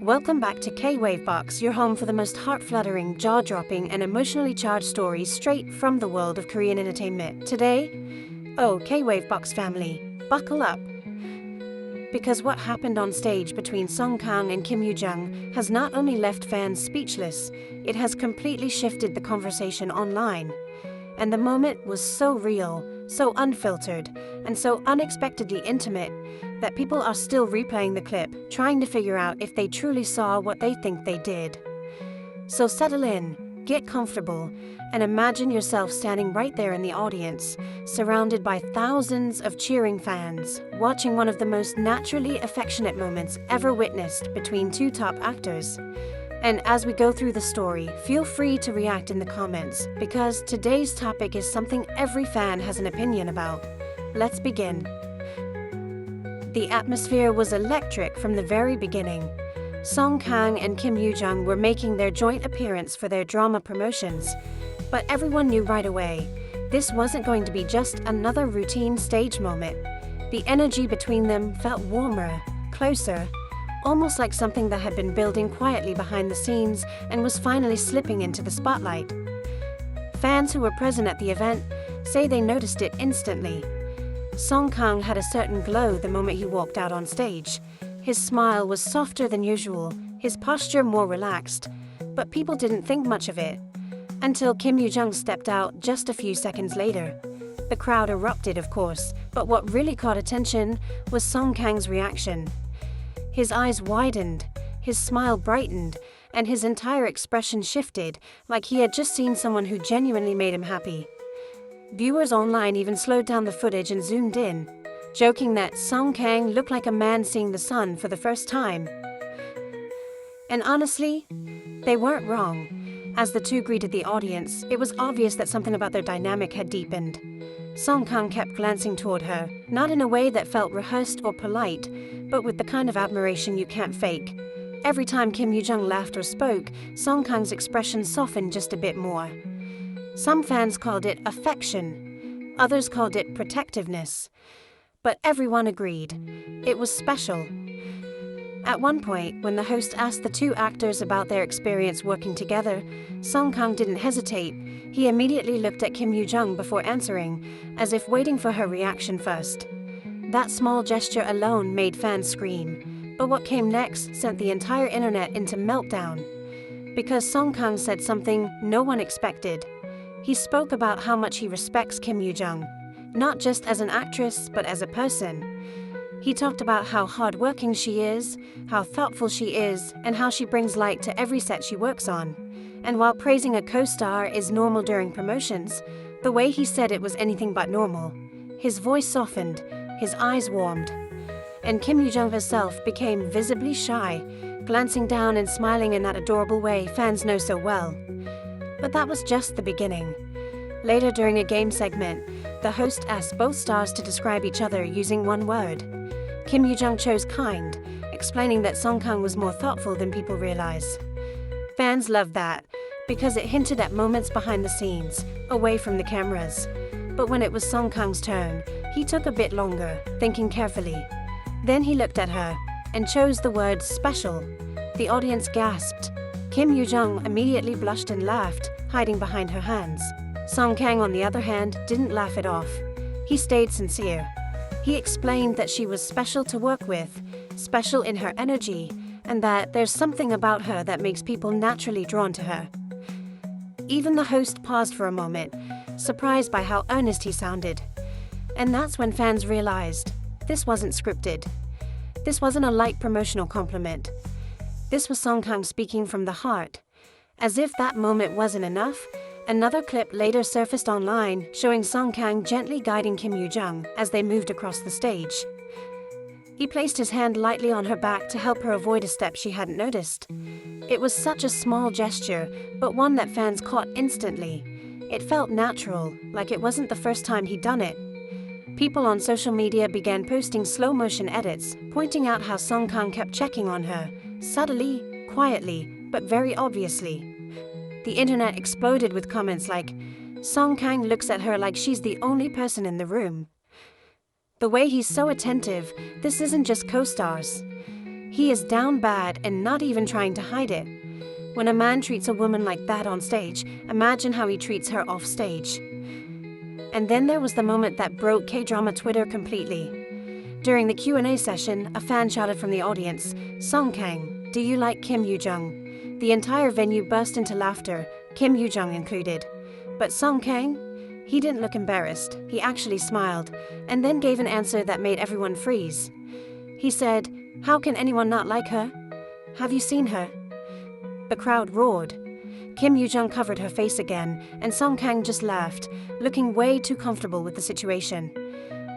Welcome back to K-WaveBox, your home for the most heart-fluttering, jaw-dropping, and emotionally charged stories straight from the world of Korean entertainment. Today, K-WaveBox family, buckle up. Because what happened on stage between Kang and Kim Yoo-jung has not only left fans speechless, it has completely shifted the conversation online. And the moment was so real, so unfiltered, and so unexpectedly intimate that people are still replaying the clip, trying to figure out if they truly saw what they think they did. So settle in, get comfortable, and imagine yourself standing right there in the audience, surrounded by thousands of cheering fans, watching one of the most naturally affectionate moments ever witnessed between two top actors. And as we go through the story, feel free to react in the comments, because today's topic is something every fan has an opinion about. Let's begin. The atmosphere was electric from the very beginning. Kang and Kim Yoo-jung were making their joint appearance for their drama promotions, but everyone knew right away this wasn't going to be just another routine stage moment. The energy between them felt warmer, closer, almost like something that had been building quietly behind the scenes and was finally slipping into the spotlight. Fans who were present at the event say they noticed it instantly. Kang had a certain glow the moment he walked out on stage. His smile was softer than usual, his posture more relaxed, but people didn't think much of it until Kim Yoo-jung stepped out just a few seconds later. The crowd erupted, of course, but what really caught attention was Kang's reaction. His eyes widened, his smile brightened, and his entire expression shifted, like he had just seen someone who genuinely made him happy. Viewers online even slowed down the footage and zoomed in, joking that Kang looked like a man seeing the sun for the first time. And honestly, they weren't wrong. As the two greeted the audience, it was obvious that something about their dynamic had deepened. Kang kept glancing toward her, not in a way that felt rehearsed or polite, but with the kind of admiration you can't fake. Every time Kim Yoo-jung laughed or spoke, Kang's expression softened just a bit more. Some fans called it affection, others called it protectiveness, but everyone agreed it was special. At one point, when the host asked the two actors about their experience working together, Kang didn't hesitate. He immediately looked at Kim Yoo-jung before answering, as if waiting for her reaction first. That small gesture alone made fans scream, but what came next sent the entire internet into meltdown. Because Kang said something no one expected. He spoke about how much he respects Kim Yoo-jung, not just as an actress, but as a person. He talked about how hardworking she is, how thoughtful she is, and how she brings light to every set she works on. And while praising a co-star is normal during promotions, the way he said it was anything but normal. His voice softened, his eyes warmed, and Kim Yoo-jung herself became visibly shy, glancing down and smiling in that adorable way fans know so well. But that was just the beginning. Later during a game segment, the host asked both stars to describe each other using one word. Kim Yoo-jung chose kind, explaining that Kang was more thoughtful than people realize. Fans loved that, because it hinted at moments behind the scenes, away from the cameras. But when it was Kang's turn, he took a bit longer, thinking carefully. Then he looked at her, and chose the word special. The audience gasped. Kim Yoo-jung immediately blushed and laughed, hiding behind her hands. Kang, on the other hand, didn't laugh it off. He stayed sincere. He explained that she was special to work with, special in her energy, and that there's something about her that makes people naturally drawn to her. Even the host paused for a moment, surprised by how earnest he sounded. And that's when fans realized this wasn't scripted. This wasn't a light promotional compliment. This was Kang speaking from the heart. As if that moment wasn't enough, another clip later surfaced online showing Kang gently guiding Kim Yoo-jung as they moved across the stage. He placed his hand lightly on her back to help her avoid a step she hadn't noticed. It was such a small gesture, but one that fans caught instantly. It felt natural, like it wasn't the first time he'd done it. People on social media began posting slow-motion edits, pointing out how Kang kept checking on her, subtly, quietly, but very obviously. The internet exploded with comments like, Kang looks at her like she's the only person in the room. The way he's so attentive, this isn't just co-stars. He is down bad and not even trying to hide it. When a man treats a woman like that on stage, imagine how he treats her off stage. And then there was the moment that broke K-drama Twitter completely. During the Q&A session, a fan shouted from the audience, "Kang, do you like Kim Yoo-jung?" The entire venue burst into laughter, Kim Yoo-jung included. But Kang? He didn't look embarrassed. He actually smiled, and then gave an answer that made everyone freeze. He said, "How can anyone not like her? Have you seen her?" The crowd roared. Kim Yoo-jung covered her face again, and Kang just laughed, looking way too comfortable with the situation.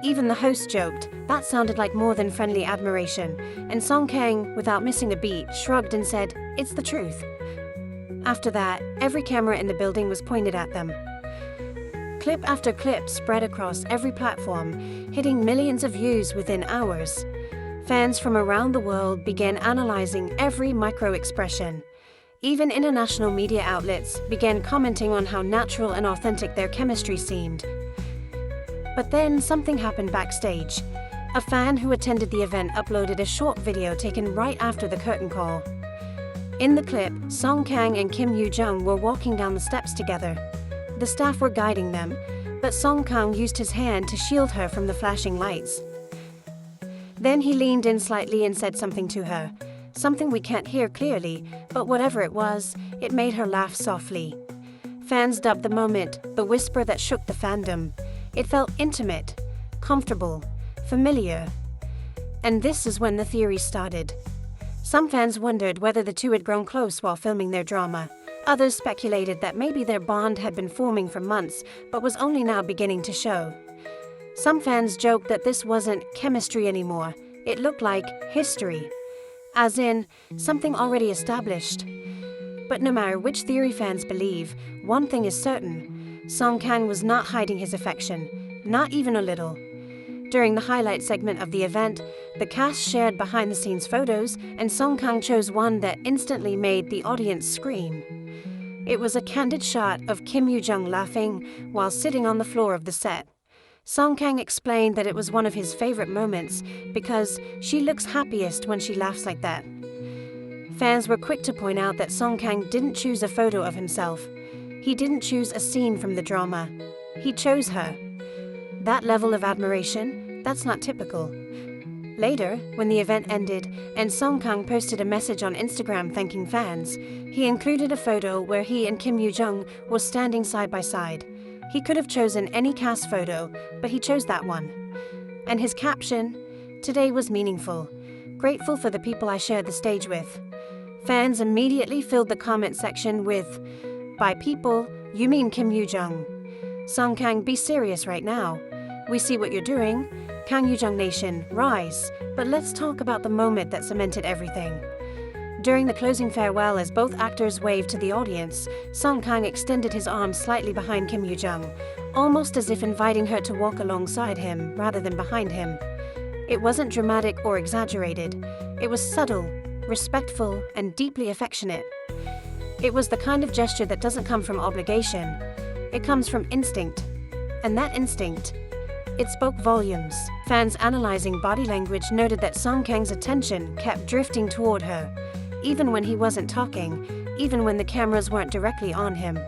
Even the host joked, that sounded like more than friendly admiration, and Kang, without missing a beat, shrugged and said, "It's the truth." After that, every camera in the building was pointed at them. Clip after clip spread across every platform, hitting millions of views within hours. Fans from around the world began analyzing every micro-expression. Even international media outlets began commenting on how natural and authentic their chemistry seemed. But then something happened backstage. A fan who attended the event uploaded a short video taken right after the curtain call. In the clip, Kang and Kim Yoo-jung were walking down the steps together. The staff were guiding them, but Kang used his hand to shield her from the flashing lights. Then he leaned in slightly and said something to her. Something we can't hear clearly, but whatever it was, it made her laugh softly. Fans dubbed the moment the whisper that shook the fandom. It felt intimate, comfortable, familiar. And this is when the theory started. Some fans wondered whether the two had grown close while filming their drama. Others speculated that maybe their bond had been forming for months, but was only now beginning to show. Some fans joked that this wasn't chemistry anymore. It looked like history. As in, something already established. But no matter which theory fans believe, one thing is certain. Kang was not hiding his affection, not even a little. During the highlight segment of the event, the cast shared behind-the-scenes photos, and Kang chose one that instantly made the audience scream. It was a candid shot of Kim Yoo-jung laughing while sitting on the floor of the set. Kang explained that it was one of his favorite moments because she looks happiest when she laughs like that. Fans were quick to point out that Kang didn't choose a photo of himself. He didn't choose a scene from the drama. He chose her. That level of admiration, that's not typical. Later, when the event ended and Kang posted a message on Instagram thanking fans, he included a photo where he and Kim Yoo-jung were standing side by side. He could have chosen any cast photo, but he chose that one. And his caption, "Today was meaningful. Grateful for the people I shared the stage with." Fans immediately filled the comment section with, "By people, you mean Kim Yoo-jung. Kang, be serious right now. We see what you're doing. Kang Yoo-jung Nation, rise. But let's talk about the moment that cemented everything." During the closing farewell, as both actors waved to the audience, Kang extended his arms slightly behind Kim Yoo-jung, almost as if inviting her to walk alongside him rather than behind him. It wasn't dramatic or exaggerated. It was subtle, respectful, and deeply affectionate. It was the kind of gesture that doesn't come from obligation. It comes from instinct. And that instinct, it spoke volumes. Fans analyzing body language noted that Kang's attention kept drifting toward her, even when he wasn't talking, even when the cameras weren't directly on him.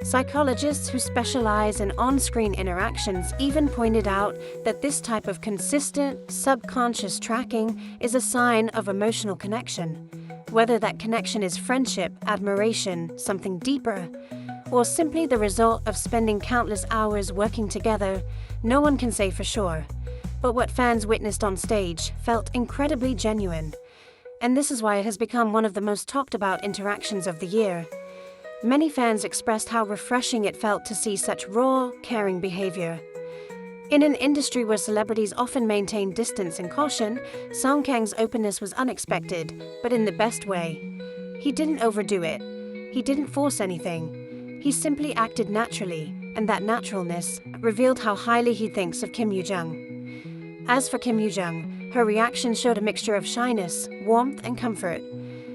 Psychologists who specialize in on-screen interactions even pointed out that this type of consistent, subconscious tracking is a sign of emotional connection. Whether that connection is friendship, admiration, something deeper, or simply the result of spending countless hours working together, no one can say for sure. But what fans witnessed on stage felt incredibly genuine. And this is why it has become one of the most talked about interactions of the year. Many fans expressed how refreshing it felt to see such raw, caring behavior. In an industry where celebrities often maintain distance and caution, Kang's openness was unexpected, but in the best way. He didn't overdo it. He didn't force anything. He simply acted naturally, and that naturalness revealed how highly he thinks of Kim Yoo-jung. As for Kim Yoo-jung, her reaction showed a mixture of shyness, warmth, and comfort.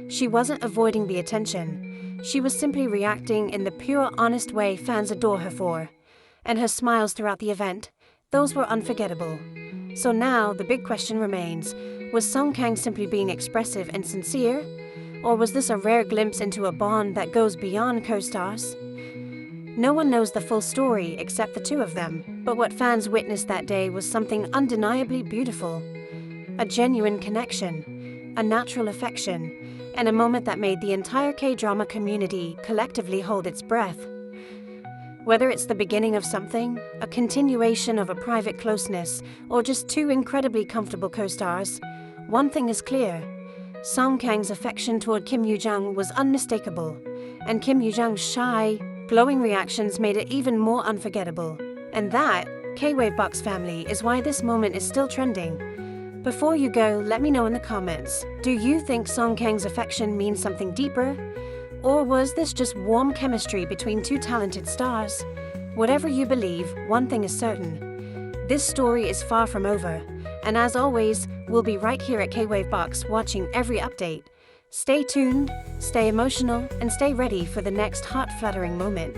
She wasn't avoiding the attention. She was simply reacting in the pure, honest way fans adore her for. And her smiles throughout the event, those were unforgettable. So now the big question remains, Was Song Kang simply being expressive and sincere? Or was this a rare glimpse into a bond that goes beyond co-stars? No one knows the full story except the two of them, but what fans witnessed that day was something undeniably beautiful. A genuine connection, a natural affection, and a moment that made the entire K-drama community collectively hold its breath. Whether it's the beginning of something, a continuation of a private closeness, or just two incredibly comfortable co-stars, one thing is clear. Song Kang's affection toward Kim Yoo-jung was unmistakable, and Kim Yoo-jung's shy, glowing reactions made it even more unforgettable. And that, K-WaveBox family, is why this moment is still trending. Before you go, let me know in the comments, do you think Song Kang's affection means something deeper? Or was this just warm chemistry between two talented stars? Whatever you believe, one thing is certain. This story is far from over. And as always, we'll be right here at KWavebox watching every update. Stay tuned, stay emotional, and stay ready for the next heart-fluttering moment.